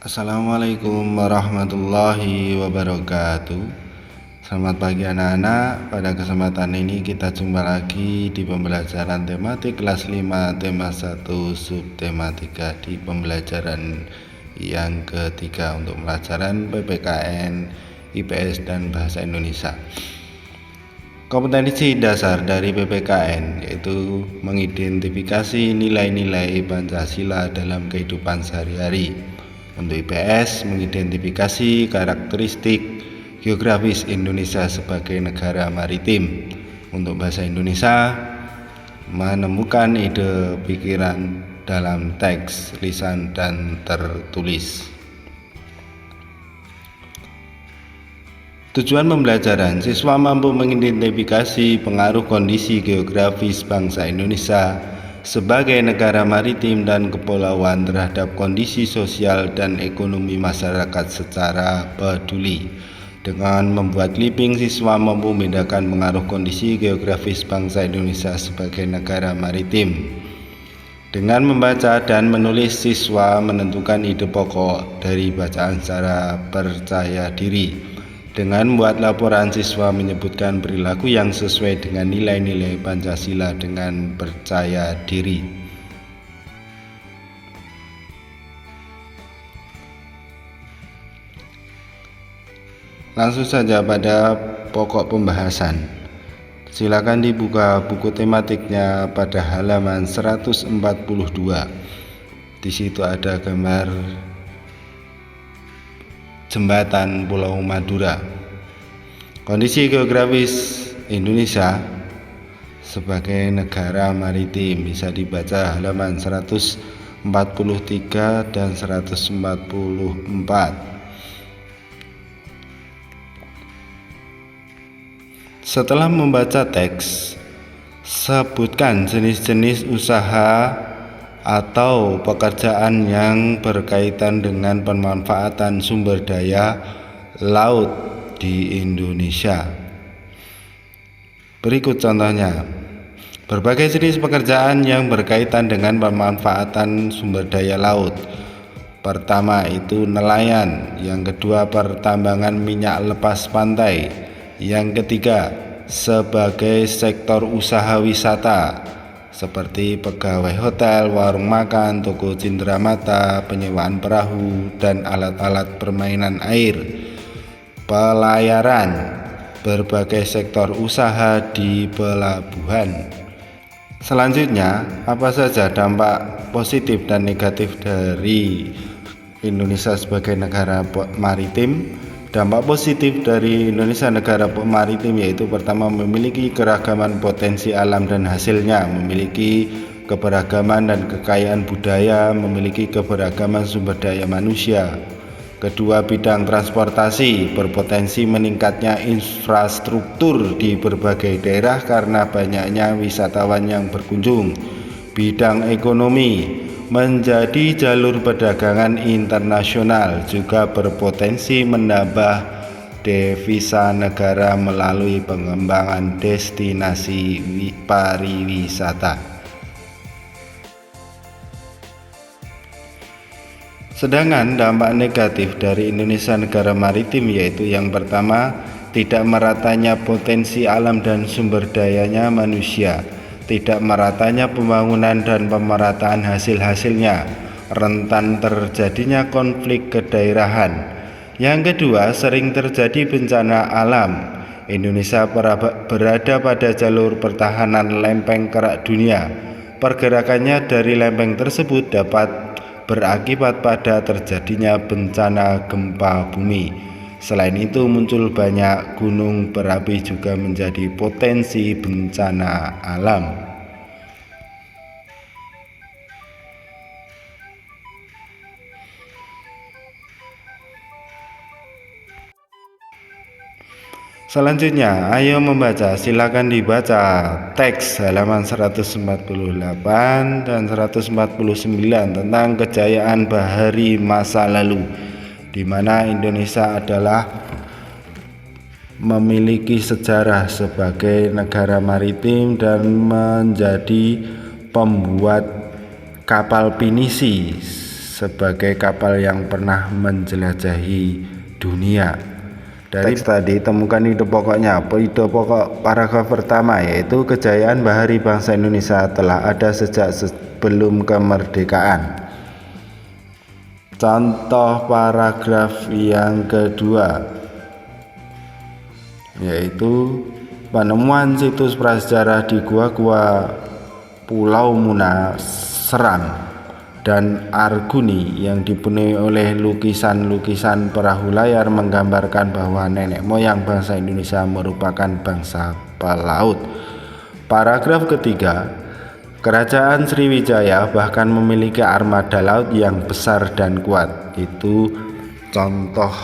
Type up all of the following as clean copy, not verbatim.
Assalamualaikum warahmatullahi wabarakatuh. Selamat pagi anak-anak. Pada kesempatan ini kita jumpa lagi di pembelajaran tematik kelas 5 tema 1 subtema 3 di pembelajaran yang ketiga untuk pelajaran PPKN, IPS dan Bahasa Indonesia. Kompetensi dasar dari PPKN yaitu mengidentifikasi nilai-nilai Pancasila dalam kehidupan sehari-hari. Untuk IPS, mengidentifikasi karakteristik geografis Indonesia sebagai negara maritim. Untuk Bahasa Indonesia, menemukan ide pikiran dalam teks, lisan, dan tertulis. Tujuan pembelajaran, siswa mampu mengidentifikasi pengaruh kondisi geografis bangsa Indonesia sebagai negara maritim dan kepulauan terhadap kondisi sosial dan ekonomi masyarakat secara peduli. Dengan membuat clipping, siswa mampu membedakan pengaruh kondisi geografis bangsa Indonesia sebagai negara maritim. Dengan membaca dan menulis, siswa menentukan ide pokok dari bacaan secara percaya diri. Dengan membuat laporan, siswa menyebutkan perilaku yang sesuai dengan nilai-nilai Pancasila dengan percaya diri. Langsung saja pada pokok pembahasan. Silakan dibuka buku tematiknya pada halaman 142. Di situ ada gambar jembatan Pulau Madura. Kondisi geografis Indonesia sebagai negara maritim bisa dibaca halaman 143 dan 144. Setelah membaca teks, sebutkan jenis-jenis usaha atau pekerjaan yang berkaitan dengan pemanfaatan sumber daya laut di Indonesia. Berikut contohnya. Berbagai jenis pekerjaan yang berkaitan dengan pemanfaatan sumber daya laut. Pertama itu nelayan, yang kedua pertambangan minyak lepas pantai, yang ketiga sebagai sektor usaha wisata seperti pegawai hotel, warung makan, toko cenderamata, penyewaan perahu, dan alat-alat permainan air, pelayaran, berbagai sektor usaha di pelabuhan. Selanjutnya, apa saja dampak positif dan negatif dari Indonesia sebagai negara maritim? Dampak positif dari Indonesia negara maritim yaitu pertama, memiliki keragaman potensi alam dan hasilnya, memiliki keberagaman dan kekayaan budaya, memiliki keberagaman sumber daya manusia. Kedua, bidang transportasi, berpotensi meningkatnya infrastruktur di berbagai daerah karena banyaknya wisatawan yang berkunjung. Bidang ekonomi, menjadi jalur perdagangan internasional, juga berpotensi menambah devisa negara melalui pengembangan destinasi pariwisata. Sedangkan dampak negatif dari Indonesia negara maritim yaitu yang pertama, tidak meratanya potensi alam dan sumber dayanya manusia, tidak meratanya pembangunan dan pemerataan hasil-hasilnya, rentan terjadinya konflik kedaerahan. Yang kedua, sering terjadi bencana alam. Indonesia berada pada jalur pertahanan lempeng kerak dunia. Pergerakannya dari lempeng tersebut dapat berakibat pada terjadinya bencana gempa bumi. Selain itu, muncul banyak gunung berapi juga menjadi potensi bencana alam. Selanjutnya, ayo membaca. Silakan dibaca teks halaman 148 dan 149 tentang kejayaan bahari masa lalu, di mana Indonesia adalah memiliki sejarah sebagai negara maritim dan menjadi pembuat kapal pinisi sebagai kapal yang pernah menjelajahi dunia. Dari teks tadi temukan ide pokoknya. Ide pokok paragraf pertama yaitu kejayaan bahari bangsa Indonesia telah ada sejak sebelum kemerdekaan. Contoh paragraf yang kedua yaitu penemuan situs prasejarah di gua-gua Pulau Muna, Serang dan Arguni yang dipenuhi oleh lukisan-lukisan perahu layar menggambarkan bahwa nenek moyang bangsa Indonesia merupakan bangsa pelaut. Paragraf ketiga, Kerajaan Sriwijaya bahkan memiliki armada laut yang besar dan kuat. Itu contoh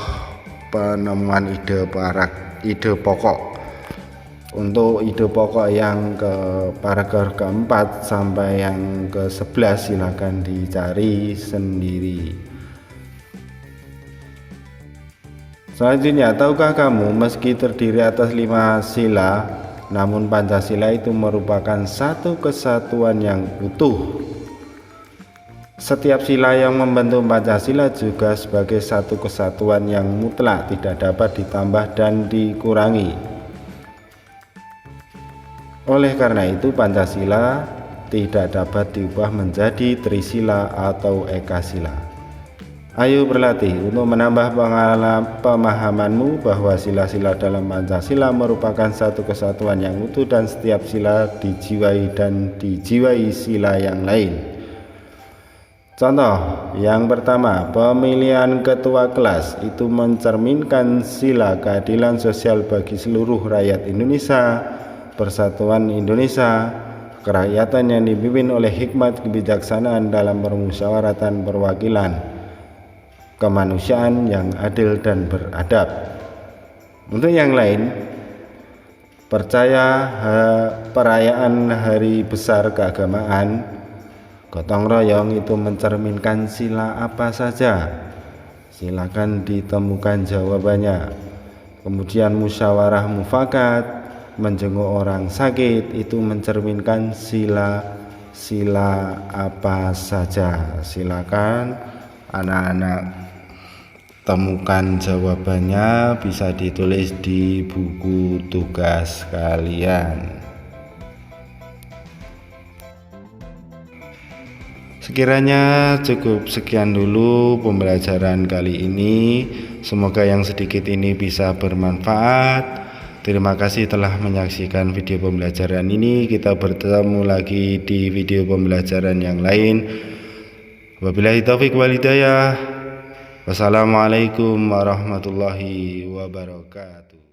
penemuan ide pokok. Untuk ide pokok yang ke paragraf keempat sampai yang ke-11 silakan dicari sendiri. Selanjutnya, tahukah kamu meski terdiri atas 5 sila, namun Pancasila itu merupakan satu kesatuan yang utuh. Setiap sila yang membentuk Pancasila juga sebagai satu kesatuan yang mutlak, tidak dapat ditambah dan dikurangi. Oleh karena itu Pancasila tidak dapat diubah menjadi Trisila atau Ekasila. Ayo berlatih untuk menambah pemahamanmu bahwa sila-sila dalam Pancasila merupakan satu kesatuan yang utuh dan setiap sila dijiwai dan dijiwai sila yang lain. Contoh yang pertama, pemilihan ketua kelas itu mencerminkan sila keadilan sosial bagi seluruh rakyat Indonesia, persatuan Indonesia, kerakyatan yang dipimpin oleh hikmat kebijaksanaan dalam permusyawaratan perwakilan, kemanusiaan yang adil dan beradab. Untuk yang lain, perayaan hari besar keagamaan, gotong royong itu mencerminkan sila apa saja? Silakan ditemukan jawabannya. Kemudian musyawarah mufakat, menjenguk orang sakit, itu mencerminkan sila apa saja? Silakan anak-anak temukan jawabannya, bisa ditulis di buku tugas kalian. Sekiranya cukup sekian dulu pembelajaran kali ini. Semoga yang sedikit ini bisa bermanfaat. Terima kasih telah menyaksikan video pembelajaran ini. Kita bertemu lagi di video pembelajaran yang lain. Wabillahi taufiq wal hidayah. Wassalamualaikum warahmatullahi wabarakatuh.